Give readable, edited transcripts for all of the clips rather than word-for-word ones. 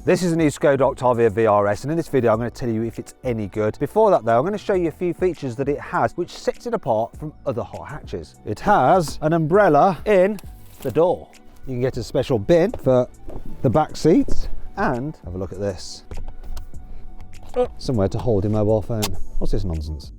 This is a new Skoda Octavia VRS, and in this video I'm going to tell you if it's any good. Before that though, I'm going to show you a few features that it has which sets it apart from other hot hatches. It has an umbrella in the door. You can get a special bin for the back seats, and have a look at this. Somewhere to hold your mobile phone. What's this nonsense?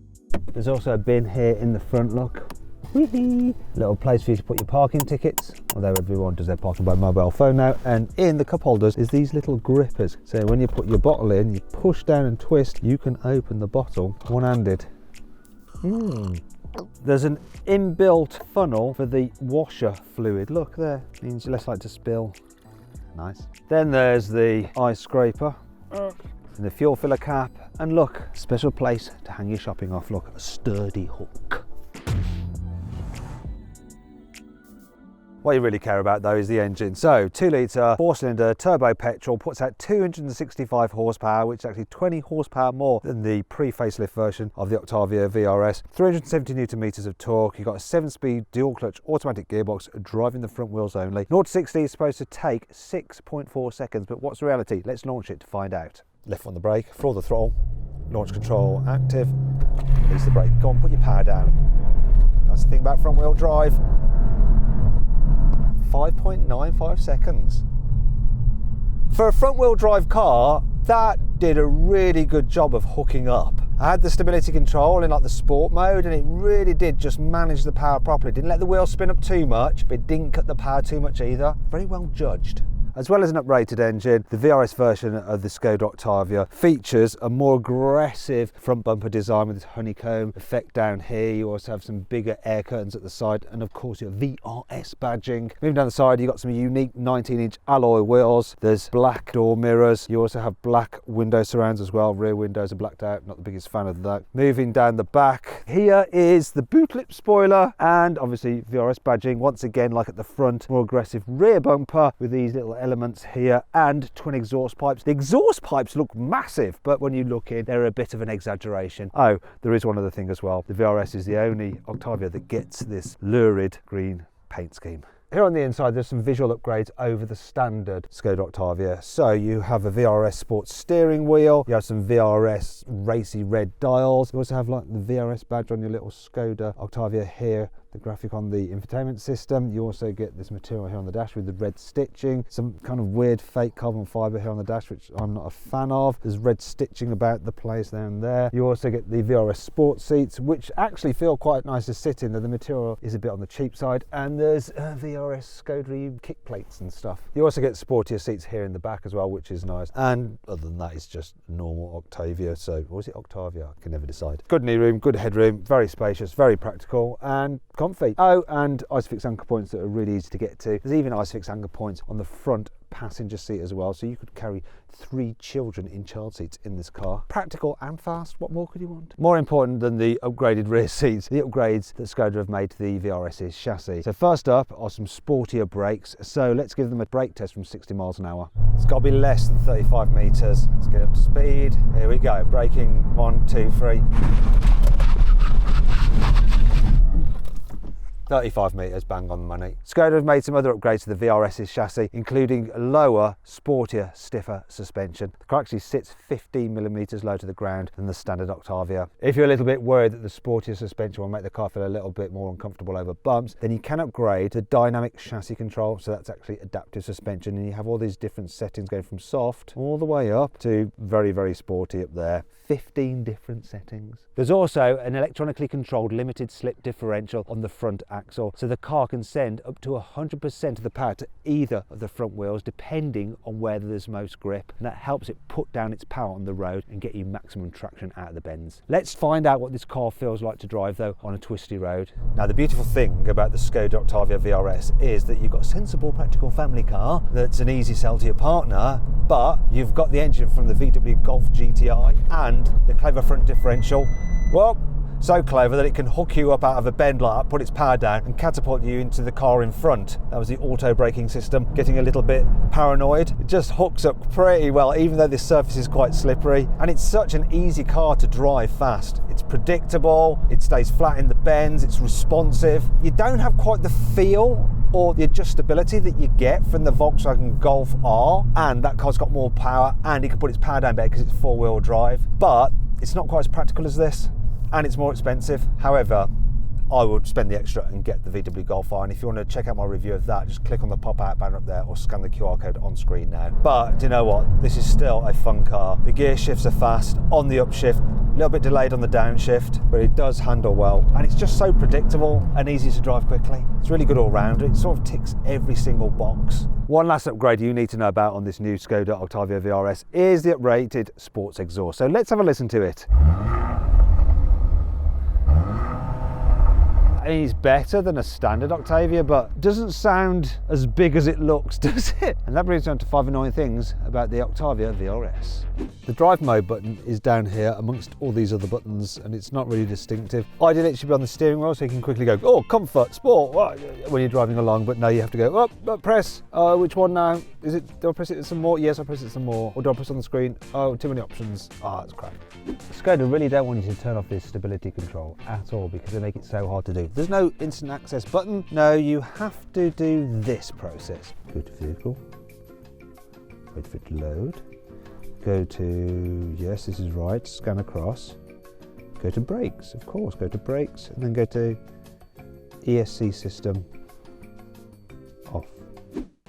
There's also a bin here in the front, look. Little place for you to put your parking tickets, although everyone does their parking by mobile phone now. And in the cup holders is these little grippers, so when you put your bottle in, you push down and twist, you can open the bottle one-handed. There's an inbuilt funnel for the washer fluid. Look there, means you're less likely to spill. Nice. Then there's the ice scraper and the fuel filler cap, and look, special place to hang your shopping off. Look, a sturdy hook. What you really care about though is the engine. So 2 litre 4-cylinder turbo petrol puts out 265 horsepower, which is actually 20 horsepower more than the pre-facelift version of the Octavia VRS. 370 newton meters of torque. You've got a 7-speed dual clutch automatic gearbox driving the front wheels only. 0 to 60 is supposed to take 6.4 seconds, but what's the reality? Let's launch it to find out. Left on the brake, floor the throttle, launch control active, release the brake. Go on, put your power down. That's the thing about front wheel drive. 5.95 seconds. For a front wheel drive car, that did a really good job of hooking up. I had the stability control in like the sport mode, and it really did just manage the power properly. Didn't let the wheels spin up too much, but it didn't cut the power too much either. Very well judged. As well as an uprated engine, the VRS version of the Skoda Octavia features a more aggressive front bumper design with this honeycomb effect down here. You also have some bigger air curtains at the side, and of course your VRS badging. Moving down the side, you've got some unique 19-inch alloy wheels. There's black door mirrors. You also have black window surrounds as well. Rear windows are blacked out. Not the biggest fan of that. Moving down the back, here is the boot lip spoiler, and obviously VRS badging. Once again, like at the front, more aggressive rear bumper with these little elements here, and twin exhaust pipes. The exhaust pipes look massive, but when you look in, they're a bit of an exaggeration. Oh, there is one other thing as well. The VRS is the only Octavia that gets this lurid green paint scheme. Here on the inside, there's some visual upgrades over the standard Skoda Octavia. So you have a VRS sports steering wheel, you have some VRS racy red dials, you also have like the VRS badge on your little Skoda Octavia here, the graphic on the infotainment system. You also get this material here on the dash with the red stitching, some kind of weird fake carbon fibre here on the dash, which I'm not a fan of. There's red stitching about the place there and there. You also get the VRS sports seats, which actually feel quite nice to sit in, though the material is a bit on the cheap side. And there's VRS Skoda kick plates and stuff. You also get sportier seats here in the back as well, which is nice. And other than that, it's just normal Octavia. So, or is it Octavia? I can never decide. Good knee room, good headroom, very spacious, very practical, and comfy. Oh, and ISOFIX anchor points that are really easy to get to. There's even ISOFIX anchor points on the front passenger seat as well, so you could carry 3 children in child seats in this car. Practical and fast, what more could you want? More important than the upgraded rear seats, the upgrades that Skoda have made to the VRS's chassis. So first up are some sportier brakes, so let's give them a brake test from 60 miles an hour. It's got to be less than 35 metres. Let's get up to speed. Here we go, braking, 1, 2, 3. 35 metres, bang on the money. Skoda have made some other upgrades to the VRS's chassis, including a lower, sportier, stiffer suspension. The car actually sits 15mm lower to the ground than the standard Octavia. If you're a little bit worried that the sportier suspension will make the car feel a little bit more uncomfortable over bumps, then you can upgrade to dynamic chassis control, so that's actually adaptive suspension, and you have all these different settings going from soft all the way up to very, very sporty up there. 15 different settings. There's also an electronically controlled limited slip differential on the front axle, so the car can send up to 100% of the power to either of the front wheels depending on where there's most grip, and that helps it put down its power on the road and get you maximum traction out of the bends. Let's find out what this car feels like to drive though on a twisty road. Now the beautiful thing about the Skoda Octavia VRS is that you've got a sensible practical family car that's an easy sell to your partner, but you've got the engine from the VW Golf GTI and the clever front differential. Well, so clever that it can hook you up out of a bend like that, put its power down and catapult you into the car in front. That was the auto braking system getting a little bit paranoid. It just hooks up pretty well, even though this surface is quite slippery, and it's such an easy car to drive fast. It's predictable, it stays flat in the bends, it's responsive. You don't have quite the feel or the adjustability that you get from the Volkswagen Golf R, and that car's got more power and it can put its power down better because it's four-wheel drive, but it's not quite as practical as this, and it's more expensive. However, I would spend the extra and get the VW Golf R, and if you want to check out my review of that, just click on the pop-out banner up there or scan the QR code on screen now. But do you know what? This is still a fun car. The gear shifts are fast on the upshift, a little bit delayed on the downshift, but it does handle well, and it's just so predictable and easy to drive quickly. It's really good all round. It sort of ticks every single box. One last upgrade you need to know about on this new Skoda Octavia VRS is the uprated sports exhaust. So let's have a listen to it. It's better than a standard Octavia, but doesn't sound as big as it looks, does it? And that brings me on to 5 annoying things about the Octavia VRS. The drive mode button is down here amongst all these other buttons, and it's not really distinctive. Ideally it should be on the steering wheel so you can quickly go, oh, comfort, sport, when you're driving along, but no, you have to go, up, press, which one now? Is it, do I press it some more? Yes, I press it some more. Or do I press on the screen? Oh, too many options. That's crap. Skoda really don't want you to turn off this stability control at all because they make it so hard to do. There's no instant access button. No, you have to do this process. Go to vehicle, wait for it to load, go to, yes, this is right, scan across, go to brakes, of course, go to brakes, and then go to ESC system, off.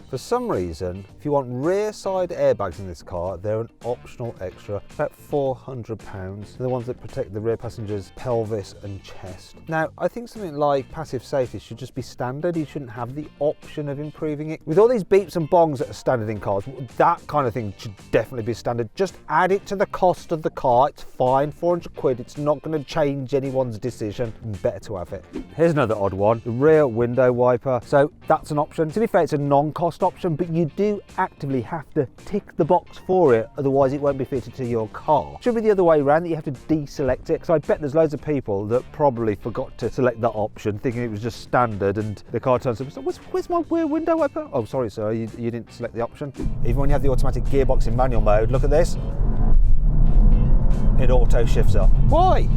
For some reason, if you want rear side airbags in this car, they're an optional extra, about £400. They're the ones that protect the rear passenger's pelvis and chest. Now, I think something like passive safety should just be standard. You shouldn't have the option of improving it. With all these beeps and bongs that are standard in cars, that kind of thing should definitely be standard. Just add it to the cost of the car. It's fine, 400 quid. It's not going to change anyone's decision. Better to have it. Here's another odd one, the rear window wiper. So that's an option. To be fair, it's a non-cost option, but you do actively have to tick the box for it, otherwise it won't be fitted to your car. Should be the other way around, that you have to deselect it, because I bet there's loads of people that probably forgot to select that option, thinking it was just standard, and the car turns up and says, where's my rear window wiper? Oh, sorry sir, you didn't select the option. Even when you have the automatic gearbox in manual mode, look at this, it auto shifts up. Why?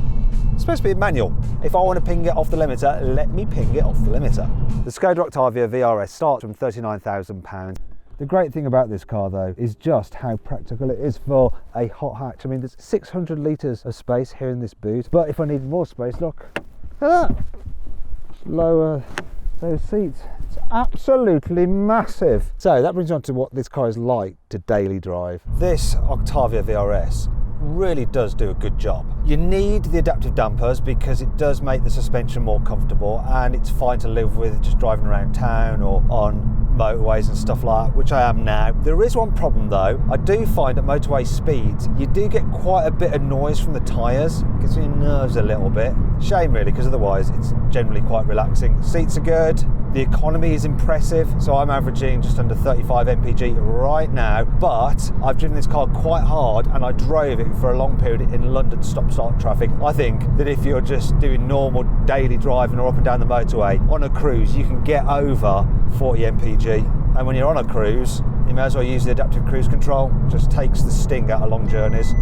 It's supposed to be manual. If I want to ping it off the limiter, let me ping it off the limiter. The Skoda Octavia VRS starts from £39,000. The great thing about this car though is just how practical it is for a hot hatch. I mean, there's 600 litres of space here in this boot, but if I need more space, look at that. Lower those seats. It's absolutely massive. So that brings me on to what this car is like to daily drive. This Octavia VRS really does do a good job. You need the adaptive dampers because it does make the suspension more comfortable, and it's fine to live with just driving around town or on motorways and stuff like that, which I am now. There is one problem though. I do find at motorway speeds you do get quite a bit of noise from the tyres. Gets on your nerves a little bit. Shame really, because otherwise it's generally quite relaxing. Seats are good. The economy is impressive, so I'm averaging just under 35 mpg right now, but I've driven this car quite hard and I drove it for a long period in London stop-start traffic. I think that if you're just doing normal daily driving or up and down the motorway, on a cruise you can get over 40 mpg, and when you're on a cruise, you may as well use the adaptive cruise control. It just takes the sting out of long journeys.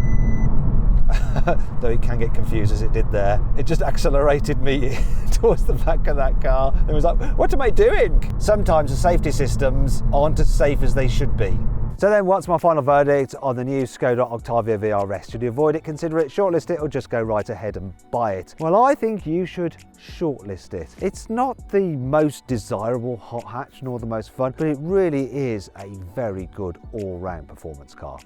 Though it can get confused as it did there. It just accelerated me towards the back of that car and was like, what am I doing? Sometimes the safety systems aren't as safe as they should be. So then what's my final verdict on the new Skoda Octavia VRS? Should you avoid it, consider it, shortlist it, or just go right ahead and buy it? Well, I think you should shortlist it. It's not the most desirable hot hatch nor the most fun, but it really is a very good all-round performance car.